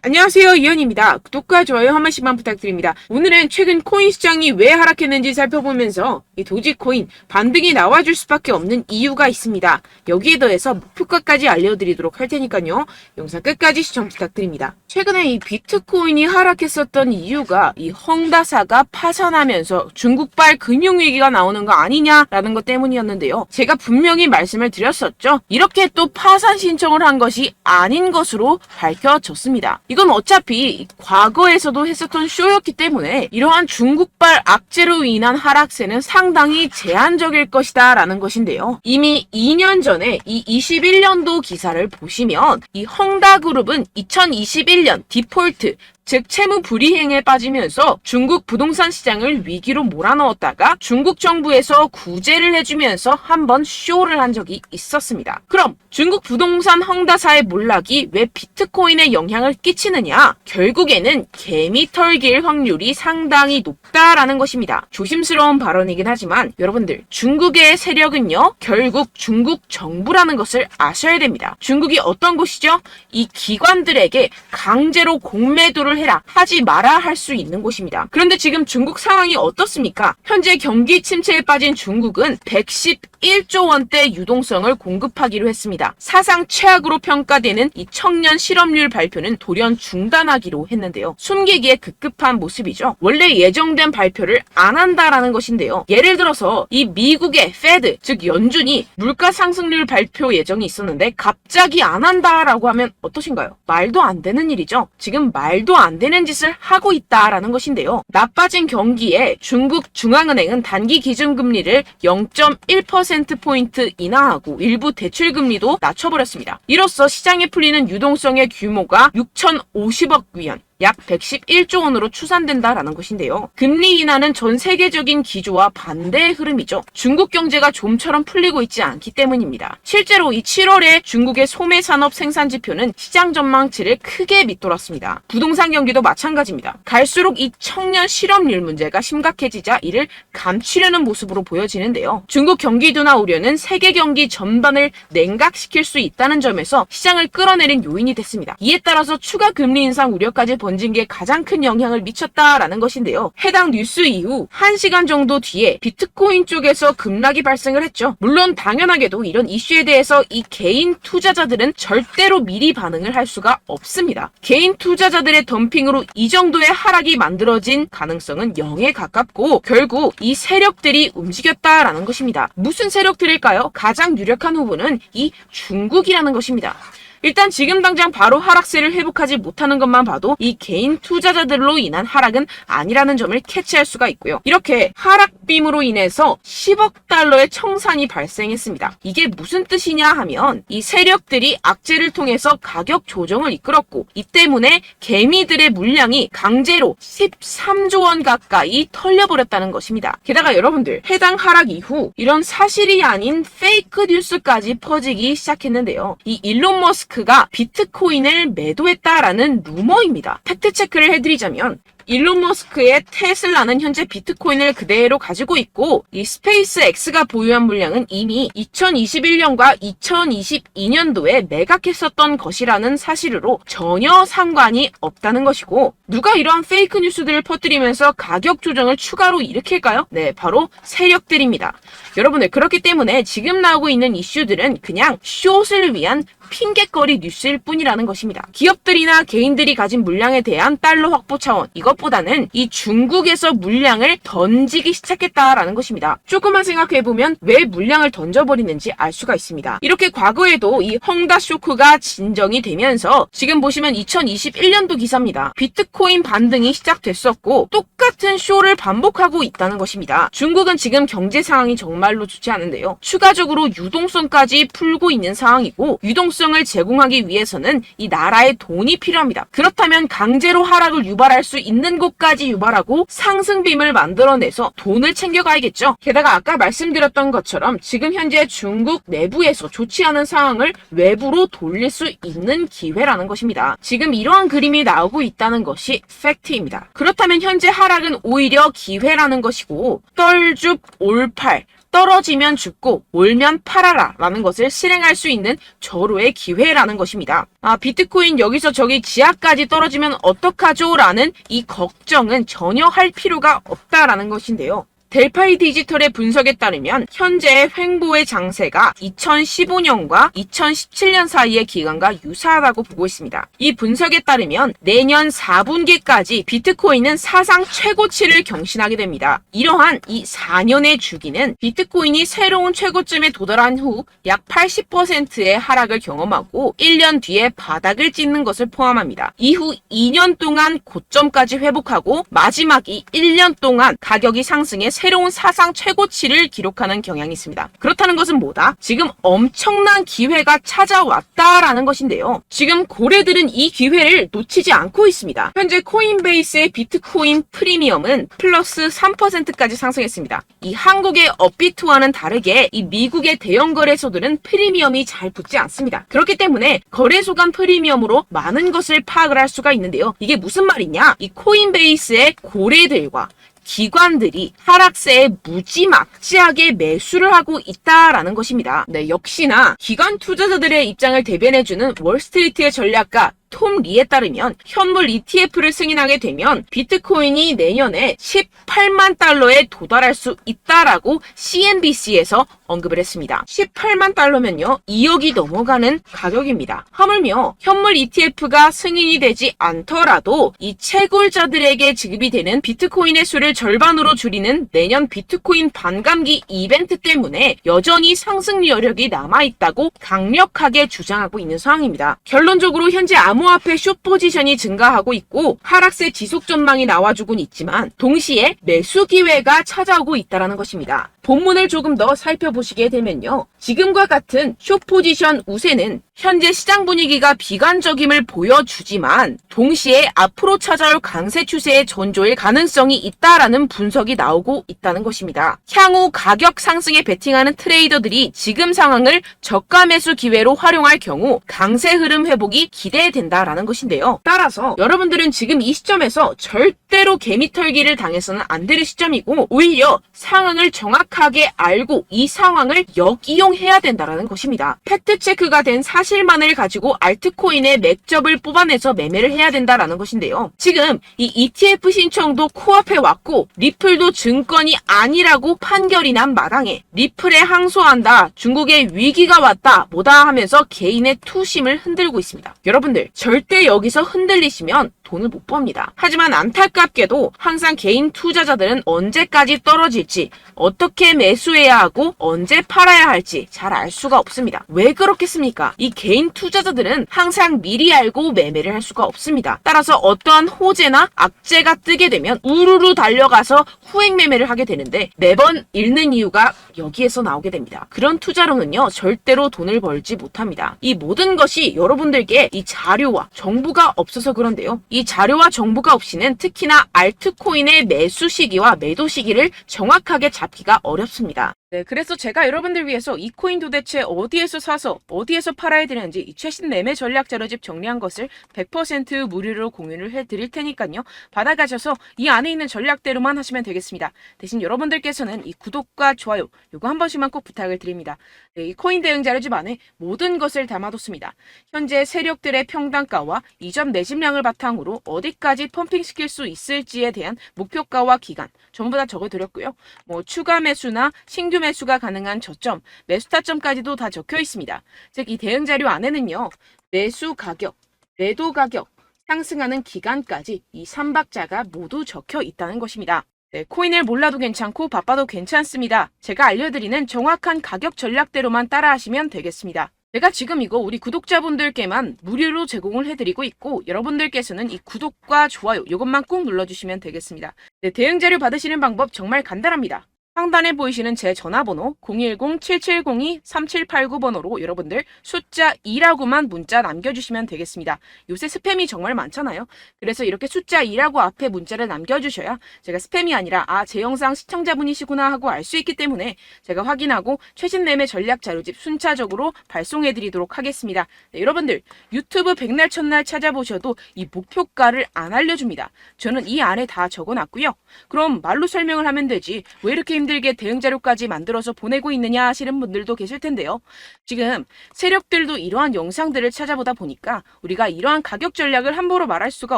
안녕하세요, 이현입니다. 구독과 좋아요 한 번씩만 부탁드립니다. 오늘은 최근 코인 시장이 왜 하락했는지 살펴보면서 이 도지코인 반등이 나와줄 수밖에 없는 이유가 있습니다. 여기에 더해서 목표가까지 알려드리도록 할 테니까요. 영상 끝까지 시청 부탁드립니다. 최근에 이 비트코인이 하락했었던 이유가 이 헝다사가 파산하면서 중국발 금융위기가 나오는 거 아니냐라는 것 때문이었는데요. 제가 분명히 말씀을 드렸었죠. 이렇게 또 파산 신청을 한 것이 아닌 것으로 밝혀졌습니다. 이건 어차피 과거에서도 했었던 쇼였기 때문에 이러한 중국발 악재로 인한 하락세는 상당히 제한적일 것이다 라는 것인데요. 이미 2년 전에 이 21년도 기사를 보시면 이 헝다그룹은 2021년 디폴트 즉 채무 불이행에 빠지면서 중국 부동산 시장을 위기로 몰아넣었다가 중국 정부에서 구제를 해주면서 한번 쇼를 한 적이 있었습니다. 그럼 중국 부동산 헝다사의 몰락이 왜 비트코인에 영향을 끼치느냐? 결국에는 개미 털길 확률이 상당히 높다라는 것입니다. 조심스러운 발언이긴 하지만 여러분들 중국의 세력은요 결국 중국 정부라는 것을 아셔야 됩니다. 중국이 어떤 곳이죠? 이 기관들에게 강제로 공매도를 해라, 하지 마라 할 수 있는 곳입니다. 그런데 지금 중국 상황이 어떻습니까? 현재 경기 침체에 빠진 중국은 111조 원대 유동성을 공급하기로 했습니다. 사상 최악으로 평가되는 이 청년 실업률 발표는 돌연 중단하기로 했는데요. 숨기기에 급급한 모습이죠. 원래 예정된 발표를 안 한다라는 것인데요. 예를 들어서 이 미국의 페드, 즉 연준이 물가 상승률 발표 예정이 있었는데 갑자기 안 한다라고 하면 어떠신가요? 말도 안 되는 일이죠. 지금 말도 안 되는 짓을 하고 있다라는 것인데요. 나빠진 경기에 중국 중앙은행은 단기 기준금리를 0.1%포인트 인하하고 일부 대출금리도 낮춰버렸습니다. 이로써 시장에 풀리는 유동성의 규모가 6,050억 위안, 약 111조 원으로 추산된다라는 것인데요. 금리 인하는 전 세계적인 기조와 반대의 흐름이죠. 중국 경제가 좀처럼 풀리고 있지 않기 때문입니다. 실제로 이 7월에 중국의 소매 산업 생산 지표는 시장 전망치를 크게 밑돌았습니다. 부동산 경기도 마찬가지입니다. 갈수록 이 청년 실업률 문제가 심각해지자 이를 감추려는 모습으로 보여지는데요. 중국 경기 둔화 우려는 세계 경기 전반을 냉각시킬 수 있다는 점에서 시장을 끌어내린 요인이 됐습니다. 이에 따라서 추가 금리 인상 우려까지 번진 게 가장 큰 영향을 미쳤다라는 것인데요. 해당 뉴스 이후 1시간 정도 뒤에 비트코인 쪽에서 급락이 발생을 했죠. 물론 당연하게도 이런 이슈에 대해서 이 개인 투자자들은 절대로 미리 반응을 할 수가 없습니다. 개인 투자자들의 덤핑으로 이 정도의 하락이 만들어진 가능성은 0에 가깝고 결국 이 세력들이 움직였다라는 것입니다. 무슨 세력들일까요? 가장 유력한 후보는 이 중국이라는 것입니다. 일단 지금 당장 바로 하락세를 회복하지 못하는 것만 봐도 이 개인 투자자들로 인한 하락은 아니라는 점을 캐치할 수가 있고요. 이렇게 하락빔으로 인해서 10억 달러의 청산이 발생했습니다. 이게 무슨 뜻이냐 하면 이 세력들이 악재를 통해서 가격 조정을 이끌었고 이 때문에 개미들의 물량이 강제로 13조 원 가까이 털려버렸다는 것입니다. 게다가 여러분들 해당 하락 이후 이런 사실이 아닌 페이크 뉴스까지 퍼지기 시작했는데요. 이 일론 머스크가 비트코인을 매도했다라는 루머입니다. 팩트 체크를 해드리자면 일론 머스크의 테슬라는 현재 비트코인을 그대로 가지고 있고 이 스페이스 X가 보유한 물량은 이미 2021년과 2022년도에 매각했었던 것이라는 사실으로 전혀 상관이 없다는 것이고 누가 이러한 페이크 뉴스들을 퍼뜨리면서 가격 조정을 추가로 일으킬까요? 네, 바로 세력들입니다. 여러분들 그렇기 때문에 지금 나오고 있는 이슈들은 그냥 숏을 위한 핑계거리 뉴스일 뿐이라는 것입니다. 기업들이나 개인들이 가진 물량에 대한 달러 확보 차원 이것보다는 이 중국에서 물량을 던지기 시작했다라는 것입니다. 조금만 생각해보면 왜 물량을 던져버리는지 알 수가 있습니다. 이렇게 과거에도 이 헝다 쇼크가 진정이 되면서 지금 보시면 2021년도 기사입니다. 비트코인 반등이 시작됐었고 똑같은 쇼를 반복하고 있다는 것입니다. 중국은 지금 경제 상황이 정말로 좋지 않은데요. 추가적으로 유동성까지 풀고 있는 상황이고 유동성을 제공하기 위해서는 이 나라의 돈이 필요합니다. 그렇다면 강제로 하락을 유발할 수 있는 곳까지 유발하고 상승빔을 만들어내서 돈을 챙겨가야겠죠. 게다가 아까 말씀드렸던 것처럼 지금 현재 중국 내부에서 좋지 않은 상황을 외부로 돌릴 수 있는 기회라는 것입니다. 지금 이러한 그림이 나오고 있다는 것이 팩트입니다. 그렇다면 현재 하락은 오히려 기회라는 것이고 떨줍 올팔 떨어지면 죽고 올면 팔아라 라는 것을 실행할 수 있는 절호의 기회라는 것입니다. 비트코인 여기서 저기 지하까지 떨어지면 어떡하죠? 라는 이 걱정은 전혀 할 필요가 없다라는 것인데요. 델파이 디지털의 분석에 따르면 현재의 횡보의 장세가 2015년과 2017년 사이의 기간과 유사하다고 보고 있습니다. 이 분석에 따르면 내년 4분기까지 비트코인은 사상 최고치를 경신하게 됩니다. 이러한 이 4년의 주기는 비트코인이 새로운 최고점에 도달한 후 약 80%의 하락을 경험하고 1년 뒤에 바닥을 찍는 것을 포함합니다. 이후 2년 동안 고점까지 회복하고 마지막 이 1년 동안 가격이 상승해 새로운 사상 최고치를 기록하는 경향이 있습니다. 그렇다는 것은 뭐다? 지금 엄청난 기회가 찾아왔다라는 것인데요. 지금 고래들은 이 기회를 놓치지 않고 있습니다. 현재 코인베이스의 비트코인 프리미엄은 플러스 3%까지 상승했습니다. 이 한국의 업비트와는 다르게 이 미국의 대형 거래소들은 프리미엄이 잘 붙지 않습니다. 그렇기 때문에 거래소 간 프리미엄으로 많은 것을 파악을 할 수가 있는데요. 이게 무슨 말이냐? 이 코인베이스의 고래들과 기관들이 하락세에 무지막지하게 매수를 하고 있다라는 것입니다. 네, 역시나 기관 투자자들의 입장을 대변해주는 월스트리트의 전략가 톰 리에 따르면 현물 ETF를 승인하게 되면 비트코인이 내년에 18만 달러에 도달할 수 있다라고 CNBC에서 언급을 했습니다. 18만 달러면요 2억이 넘어가는 가격입니다. 하물며 현물 ETF가 승인이 되지 않더라도 이 채굴자들에게 지급이 되는 비트코인의 수를 절반으로 줄이는 내년 비트코인 반감기 이벤트 때문에 여전히 상승 여력이 남아있다고 강력하게 주장하고 있는 상황입니다. 결론적으로 현재 암호화폐 숏 포지션이 증가하고 있고 하락세 지속 전망이 나와주곤 있지만 동시에 매수 기회가 찾아오고 있다는 것입니다. 본문을 조금 더 살펴보시게 되면요. 지금과 같은 숏 포지션 우세는 현재 시장 분위기가 비관적임을 보여주지만 동시에 앞으로 찾아올 강세 추세의 전조일 가능성이 있다라는 분석이 나오고 있다는 것입니다. 향후 가격 상승에 베팅하는 트레이더들이 지금 상황을 저가 매수 기회로 활용할 경우 강세 흐름 회복이 기대된다라는 것인데요. 따라서 여러분들은 지금 이 시점에서 절대로 개미털기를 당해서는 안 될 시점이고 오히려 상황을 정확하게 알고 이 상황을 역이용해야 된다라는 것입니다. 팩트 체크가 된 사실만을 가지고 알트코인의 맥접을 뽑아내서 매매를 해야 된다라는 것인데요. 지금 이 ETF 신청도 코앞에 왔고 리플도 증권이 아니라고 판결이 난 마당에 리플에 항소한다, 중국의 위기가 왔다, 뭐다 하면서 개인의 투심을 흔들고 있습니다. 여러분들 절대 여기서 흔들리시면 돈을 못 법니다. 하지만 안타깝게도 항상 개인 투자자들은 언제까지 떨어질지, 어떻게 매수해야 하고 언제 팔아야 할지 잘 알 수가 없습니다. 왜 그렇겠습니까? 이 개인 투자자들은 항상 미리 알고 매매를 할 수가 없습니다. 따라서 어떠한 호재나 악재가 뜨게 되면 우르르 달려가서 후행 매매를 하게 되는데 매번 잃는 이유가 여기에서 나오게 됩니다. 그런 투자로는요 절대로 돈을 벌지 못합니다. 이 모든 것이 여러분들께 이 자료와 정보가 없어서 그런데요. 이 자료와 정보가 없이는 특히나 알트코인의 매수 시기와 매도 시기를 정확하게 잡기가 어렵습니다. 네, 그래서 제가 여러분들 위해서 이 코인 도대체 어디에서 사서 어디에서 팔아야 되는지 이 최신 매매 전략 자료집 정리한 것을 100% 무료로 공유를 해드릴 테니까요. 받아가셔서 이 안에 있는 전략대로만 하시면 되겠습니다. 대신 여러분들께서는 이 구독과 좋아요 요거 한 번씩만 꼭 부탁을 드립니다. 네, 이 코인 대응 자료집 안에 모든 것을 담아뒀습니다. 현재 세력들의 평단가와 이전 매집량을 바탕으로 어디까지 펌핑시킬 수 있을지에 대한 목표가와 기간 전부 다 적어드렸고요. 뭐 추가 매수나 신규 매수가 가능한 저점, 매수 타점까지도 다 적혀 있습니다. 즉 이 대응 자료 안에는요. 매수 가격, 매도 가격, 상승하는 기간까지 이 3박자가 모두 적혀 있다는 것입니다. 네, 코인을 몰라도 괜찮고 바빠도 괜찮습니다. 제가 알려드리는 정확한 가격 전략대로만 따라하시면 되겠습니다. 제가 지금 이거 우리 구독자분들께만 무료로 제공을 해드리고 있고 여러분들께서는 이 구독과 좋아요 이것만 꼭 눌러주시면 되겠습니다. 네, 대응 자료 받으시는 방법 정말 간단합니다. 상단에 보이시는 제 전화번호 010-7702-3789번호로 여러분들 숫자 2라고만 문자 남겨주시면 되겠습니다. 요새 스팸이 정말 많잖아요. 그래서 이렇게 숫자 2라고 앞에 문자를 남겨주셔야 제가 스팸이 아니라 제 영상 시청자분이시구나 하고 알 수 있기 때문에 제가 확인하고 최신 매매 전략 자료집 순차적으로 발송해드리도록 하겠습니다. 네, 여러분들 유튜브 백날 첫날 찾아보셔도 이 목표가를 안 알려줍니다. 저는 이 안에 다 적어놨고요. 그럼 말로 설명을 하면 되지 왜 이렇게 힘들게 대응 자료까지 만들어서 보내고 있느냐 하시는 분들도 계실 텐데요. 지금 세력들도 이러한 영상들을 찾아보다 보니까 우리가 이러한 가격 전략을 함부로 말할 수가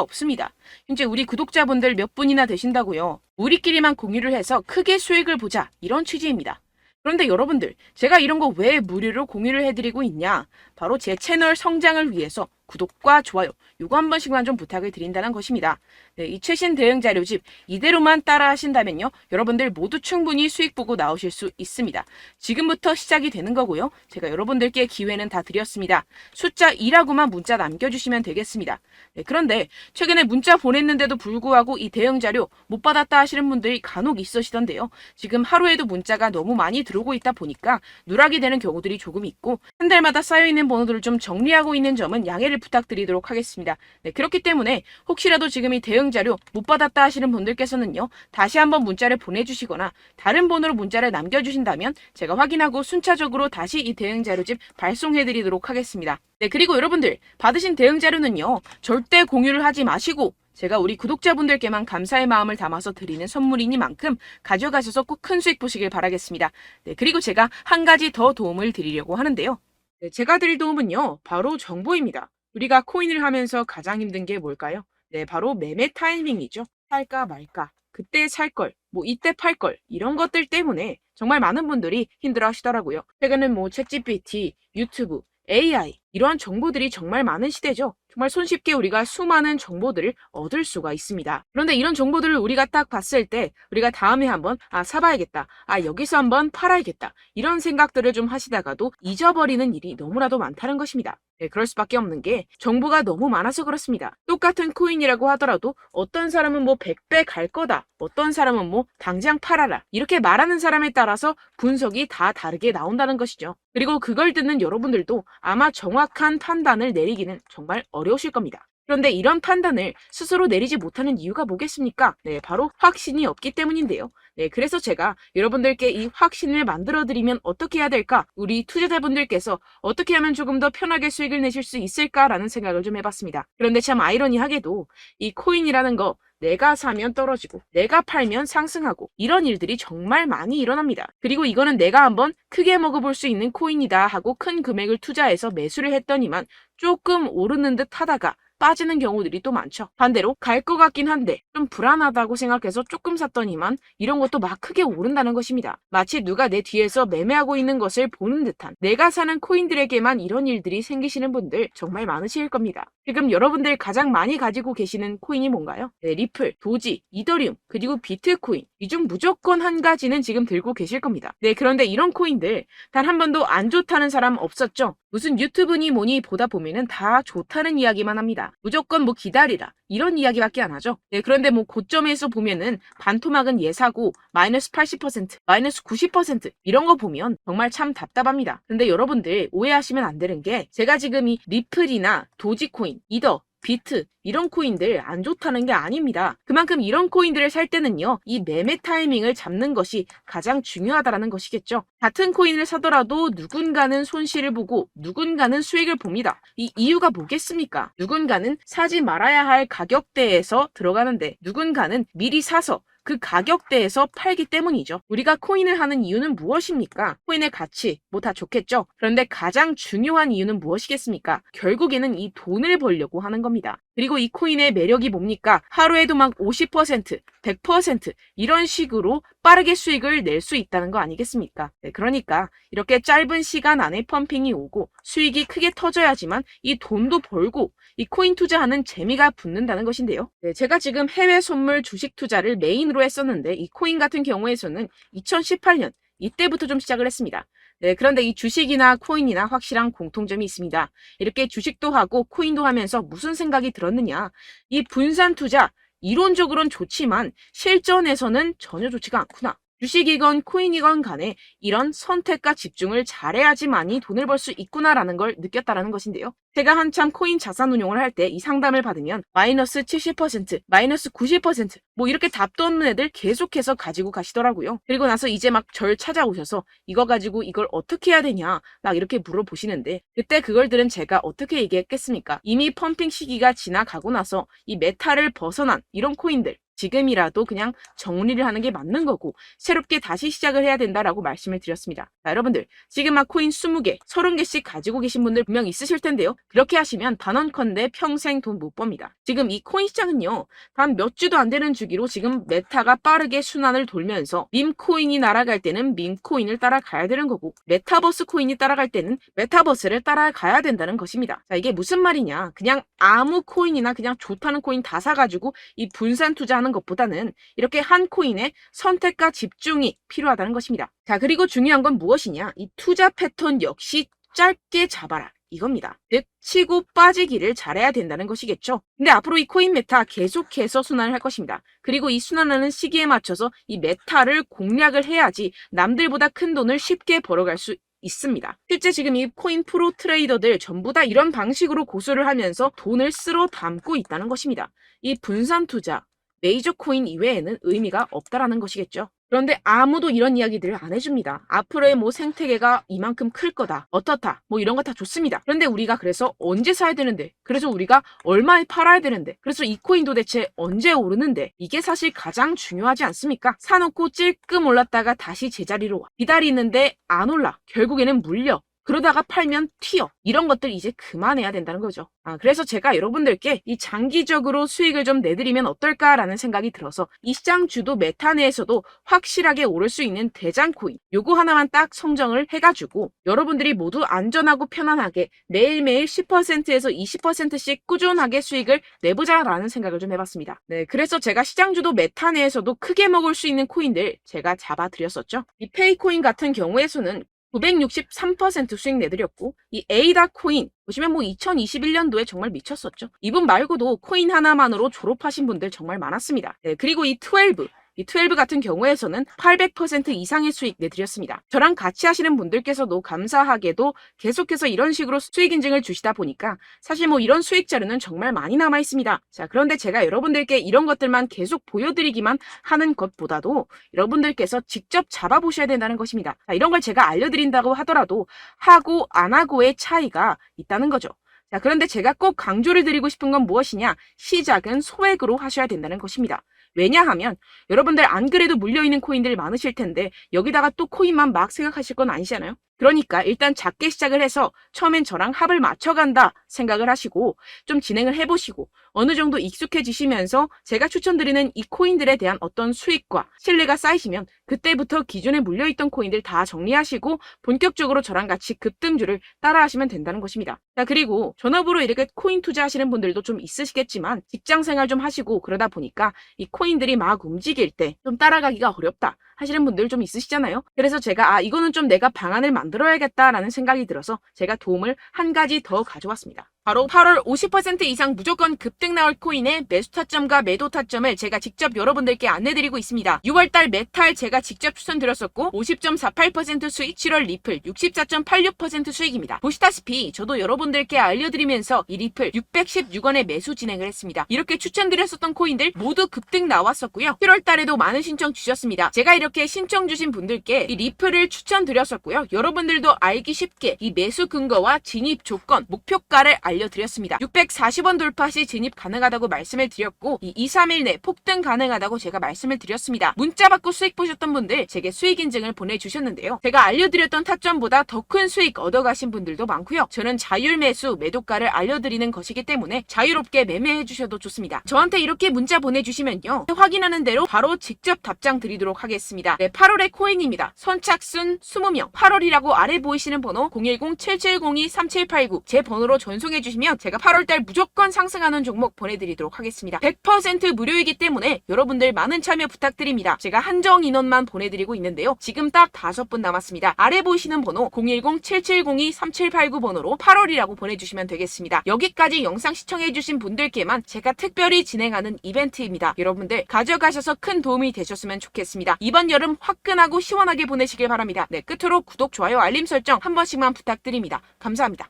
없습니다. 현재 우리 구독자분들 몇 분이나 되신다고요. 우리끼리만 공유를 해서 크게 수익을 보자, 이런 취지입니다. 그런데 여러분들, 제가 이런 거 왜 무료로 공유를 해드리고 있냐? 바로 제 채널 성장을 위해서 구독과 좋아요, 요거 한 번씩만 좀 부탁을 드린다는 것입니다. 네, 이 최신 대응 자료집 이대로만 따라 하신다면요, 여러분들 모두 충분히 수익 보고 나오실 수 있습니다. 지금부터 시작이 되는 거고요. 제가 여러분들께 기회는 다 드렸습니다. 숫자 2라고만 문자 남겨주시면 되겠습니다. 네, 그런데 최근에 문자 보냈는데도 불구하고 이 대응 자료 못 받았다 하시는 분들이 간혹 있으시던데요. 지금 하루에도 문자가 너무 많이 들어오고 있다 보니까 누락이 되는 경우들이 조금 있고, 한 달마다 쌓여있는 번호들을 좀 정리하고 있는 점은 양해를 부탁드리도록 하겠습니다. 네, 그렇기 때문에 혹시라도 지금 이 대응 자료 못 받았다 하시는 분들께서는요, 다시 한번 문자를 보내주시거나 다른 번호로 문자를 남겨주신다면 제가 확인하고 순차적으로 다시 이 대응 자료집 발송해드리도록 하겠습니다. 네, 그리고 여러분들 받으신 대응 자료는요, 절대 공유를 하지 마시고 제가 우리 구독자분들께만 감사의 마음을 담아서 드리는 선물이니만큼 가져가셔서 꼭 큰 수익 보시길 바라겠습니다. 네, 그리고 제가 한 가지 더 도움을 드리려고 하는데요. 네, 제가 드릴 도움은요, 바로 정보입니다. 우리가 코인을 하면서 가장 힘든 게 뭘까요? 네, 바로 매매 타이밍이죠. 살까 말까, 그때 살 걸, 뭐 이때 팔 걸, 이런 것들 때문에 정말 많은 분들이 힘들어 하시더라고요. 최근엔 뭐 챗GPT, 유튜브, AI, 이러한 정보들이 정말 많은 시대죠. 정말 손쉽게 우리가 수많은 정보들을 얻을 수가 있습니다. 그런데 이런 정보들을 우리가 딱 봤을 때 우리가 다음에 한번 사봐야겠다, 여기서 한번 팔아야겠다, 이런 생각들을 좀 하시다가도 잊어버리는 일이 너무나도 많다는 것입니다. 네, 그럴 수밖에 없는 게 정보가 너무 많아서 그렇습니다. 똑같은 코인이라고 하더라도 어떤 사람은 뭐 100배 갈 거다, 어떤 사람은 뭐 당장 팔아라, 이렇게 말하는 사람에 따라서 분석이 다 다르게 나온다는 것이죠. 그리고 그걸 듣는 여러분들도 아마 정확한 판단을 내리기는 정말 어려우실 겁니다. 그런데 이런 판단을 스스로 내리지 못하는 이유가 뭐겠습니까? 네, 바로 확신이 없기 때문인데요. 네, 그래서 제가 여러분들께 이 확신을 만들어드리면 어떻게 해야 될까? 우리 투자자분들께서 어떻게 하면 조금 더 편하게 수익을 내실 수 있을까라는 생각을 좀 해봤습니다. 그런데 참 아이러니하게도 이 코인이라는 거, 내가 사면 떨어지고 내가 팔면 상승하고, 이런 일들이 정말 많이 일어납니다. 그리고 이거는 내가 한번 크게 먹어볼 수 있는 코인이다 하고 큰 금액을 투자해서 매수를 했더니만 조금 오르는 듯 하다가 빠지는 경우들이 또 많죠. 반대로 갈 것 같긴 한데 좀 불안하다고 생각해서 조금 샀더니만 이런 것도 막 크게 오른다는 것입니다. 마치 누가 내 뒤에서 매매하고 있는 것을 보는 듯한, 내가 사는 코인들에게만 이런 일들이 생기시는 분들 정말 많으실 겁니다. 지금 여러분들 가장 많이 가지고 계시는 코인이 뭔가요? 네, 리플, 도지, 이더리움, 그리고 비트코인, 이 중 무조건 한 가지는 지금 들고 계실 겁니다. 네, 그런데 이런 코인들 단 한 번도 안 좋다는 사람 없었죠? 무슨 유튜브니 뭐니 보다 보면은 다 좋다는 이야기만 합니다. 무조건 뭐 기다리라, 이런 이야기밖에 안 하죠. 네, 그런데 뭐 고점에서 보면은 반토막은 예사고 마이너스 80%, 마이너스 90% 이런 거 보면 정말 참 답답합니다. 근데 여러분들 오해하시면 안 되는 게, 제가 지금 이 리플이나 도지코인, 이더, 비트, 이런 코인들 안 좋다는 게 아닙니다. 그만큼 이런 코인들을 살 때는요, 이 매매 타이밍을 잡는 것이 가장 중요하다는 것이겠죠. 같은 코인을 사더라도 누군가는 손실을 보고 누군가는 수익을 봅니다. 이 이유가 뭐겠습니까? 누군가는 사지 말아야 할 가격대에서 들어가는데 누군가는 미리 사서 그 가격대에서 팔기 때문이죠. 우리가 코인을 하는 이유는 무엇입니까? 코인의 가치, 뭐 다 좋겠죠. 그런데 가장 중요한 이유는 무엇이겠습니까? 결국에는 이 돈을 벌려고 하는 겁니다. 그리고 이 코인의 매력이 뭡니까? 하루에도 막 50%, 100% 이런 식으로 빠르게 수익을 낼 수 있다는 거 아니겠습니까? 네, 그러니까 이렇게 짧은 시간 안에 펌핑이 오고 수익이 크게 터져야지만 이 돈도 벌고 이 코인 투자하는 재미가 붙는다는 것인데요. 네, 제가 지금 해외 선물 주식 투자를 메인으로 했었는데 이 코인 같은 경우에서는 2018년 이때부터 좀 시작을 했습니다. 네, 그런데 이 주식이나 코인이나 확실한 공통점이 있습니다. 이렇게 주식도 하고 코인도 하면서 무슨 생각이 들었느냐? 이 분산 투자, 이론적으로는 좋지만 실전에서는 전혀 좋지가 않구나. 주식이건 코인이건 간에 이런 선택과 집중을 잘해야지만이 돈을 벌 수 있구나라는 걸 느꼈다라는 것인데요. 제가 한참 코인 자산 운용을 할 때 이 상담을 받으면 마이너스 70%, 마이너스 90%, 뭐 이렇게 답도 없는 애들 계속해서 가지고 가시더라고요. 그리고 나서 이제 막 절 찾아오셔서 이거 가지고 이걸 어떻게 해야 되냐 막 이렇게 물어보시는데, 그때 그걸 들은 제가 어떻게 얘기했겠습니까? 이미 펌핑 시기가 지나가고 나서 이 메타를 벗어난 이런 코인들, 지금이라도 그냥 정리를 하는 게 맞는 거고 새롭게 다시 시작을 해야 된다라고 말씀을 드렸습니다. 자, 여러분들 지금 막 코인 20개, 30개씩 가지고 계신 분들 분명 있으실 텐데요. 그렇게 하시면 단언컨대 평생 돈 못 법니다. 지금 이 코인 시장은요. 단 몇 주도 안 되는 주기로 지금 메타가 빠르게 순환을 돌면서 밈코인이 날아갈 때는 밈코인을 따라가야 되는 거고 메타버스 코인이 따라갈 때는 메타버스를 따라가야 된다는 것입니다. 자, 이게 무슨 말이냐. 그냥 아무 코인이나 그냥 좋다는 코인 다 사가지고 이 분산 투자하는 것보다는 이렇게 한 코인에 선택과 집중이 필요하다는 것입니다. 자, 그리고 중요한 건 무엇이냐. 이 투자 패턴 역시 짧게 잡아라. 이겁니다. 즉 치고 빠지기를 잘해야 된다는 것이겠죠. 근데 앞으로 이 코인 메타 계속해서 순환을 할 것입니다. 그리고 이 순환하는 시기에 맞춰서 이 메타를 공략을 해야지 남들보다 큰 돈을 쉽게 벌어갈 수 있습니다. 실제 지금 이 코인 프로 트레이더들 전부 다 이런 방식으로 고수를 하면서 돈을 쓸어 담고 있다는 것입니다. 이 분산 투자, 메이저 코인 이외에는 의미가 없다라는 것이겠죠. 그런데 아무도 이런 이야기들을 안 해줍니다. 앞으로의 뭐 생태계가 이만큼 클 거다. 어떻다. 뭐 이런 거 다 좋습니다. 그런데 우리가 그래서 언제 사야 되는데? 그래서 우리가 얼마에 팔아야 되는데? 그래서 이 코인도 대체 언제 오르는데? 이게 사실 가장 중요하지 않습니까? 사놓고 찔끔 올랐다가 다시 제자리로 와. 기다리는데 안 올라. 결국에는 물려. 그러다가 팔면 튀어. 이런 것들 이제 그만해야 된다는 거죠. 그래서 제가 여러분들께 이 장기적으로 수익을 좀 내드리면 어떨까라는 생각이 들어서 이 시장 주도 메타 내에서도 확실하게 오를 수 있는 대장 코인 요거 하나만 딱 선정을 해가지고 여러분들이 모두 안전하고 편안하게 매일매일 10%에서 20%씩 꾸준하게 수익을 내보자라는 생각을 좀 해봤습니다. 네, 그래서 제가 시장 주도 메타 내에서도 크게 먹을 수 있는 코인들 제가 잡아드렸었죠. 이 페이코인 같은 경우에서는 963% 수익 내드렸고 이 에이다 코인 보시면 뭐 2021년도에 정말 미쳤었죠. 이분 말고도 코인 하나만으로 졸업하신 분들 정말 많았습니다. 네, 그리고 이 12 같은 경우에서는 800% 이상의 수익 내드렸습니다. 저랑 같이 하시는 분들께서도 감사하게도 계속해서 이런 식으로 수익 인증을 주시다 보니까 사실 뭐 이런 수익 자료는 정말 많이 남아 있습니다. 자, 그런데 제가 여러분들께 이런 것들만 계속 보여드리기만 하는 것보다도 여러분들께서 직접 잡아보셔야 된다는 것입니다. 자, 이런 걸 제가 알려드린다고 하더라도 하고 안 하고의 차이가 있다는 거죠. 자, 그런데 제가 꼭 강조를 드리고 싶은 건 무엇이냐? 시작은 소액으로 하셔야 된다는 것입니다. 왜냐하면 여러분들 안 그래도 물려있는 코인들 많으실 텐데 여기다가 또 코인만 막 생각하실 건 아니잖아요. 그러니까 일단 작게 시작을 해서 처음엔 저랑 합을 맞춰간다 생각을 하시고 좀 진행을 해보시고 어느 정도 익숙해지시면서 제가 추천드리는 이 코인들에 대한 어떤 수익과 신뢰가 쌓이시면 그때부터 기존에 물려있던 코인들 다 정리하시고 본격적으로 저랑 같이 급등주를 따라하시면 된다는 것입니다. 자, 그리고 전업으로 이렇게 코인 투자하시는 분들도 좀 있으시겠지만 직장생활 좀 하시고 그러다 보니까 이 코인들이 막 움직일 때 좀 따라가기가 어렵다 하시는 분들 좀 있으시잖아요. 그래서 제가 이거는 좀 내가 방안을 만들어야겠다라는 생각이 들어서 제가 도움을 한 가지 더 가져왔습니다. 바로 8월 50% 이상 무조건 급등 나올 코인의 매수 타점과 매도 타점을 제가 직접 여러분들께 안내드리고 있습니다. 6월달 메탈 제가 직접 추천드렸었고 50.48% 수익, 7월 리플 64.86% 수익입니다. 보시다시피 저도 여러분들께 알려드리면서 이 리플 616원에 매수 진행을 했습니다. 이렇게 추천드렸었던 코인들 모두 급등 나왔었고요. 7월달에도 많은 신청 주셨습니다. 제가 이렇게 신청 주신 분들께 이 리플을 추천드렸었고요. 여러분들도 알기 쉽게 이 매수 근거와 진입 조건, 목표가를 알려드렸습니다. 640원 돌파 시 진입 가능하다고 말씀을 드렸고 이 2-3일 내 폭등 가능하다고 제가 말씀을 드렸습니다. 문자 받고 수익 보셨던 분들 제게 수익 인증을 보내주셨는데요. 제가 알려드렸던 타점보다 더 큰 수익 얻어가신 분들도 많고요. 저는 자율 매수 매도가를 알려드리는 것이기 때문에 자유롭게 매매해 주셔도 좋습니다. 저한테 이렇게 문자 보내주시면요. 확인하는 대로 바로 직접 답장 드리도록 하겠습니다. 네, 8월의 코인입니다. 선착순 20명 8월이라고 아래 보이시는 번호 010-7702-3789 제 번호로 전송해 주시면 제가 8월달 무조건 상승하는 종목 보내드리도록 하겠습니다. 100% 무료이기 때문에 여러분들 많은 참여 부탁드립니다. 제가 한정 인원만 보내드리고 있는데요. 지금 딱 5분 남았습니다. 아래 보이시는 번호 010-7702-3789 번호로 8월이라고 보내주시면 되겠습니다. 여기까지 영상 시청해주신 분들께만 제가 특별히 진행하는 이벤트입니다. 여러분들 가져가셔서 큰 도움이 되셨으면 좋겠습니다. 이번 여름 화끈하고 시원하게 보내시길 바랍니다. 네, 끝으로 구독, 좋아요, 알림 설정 한 번씩만 부탁드립니다. 감사합니다.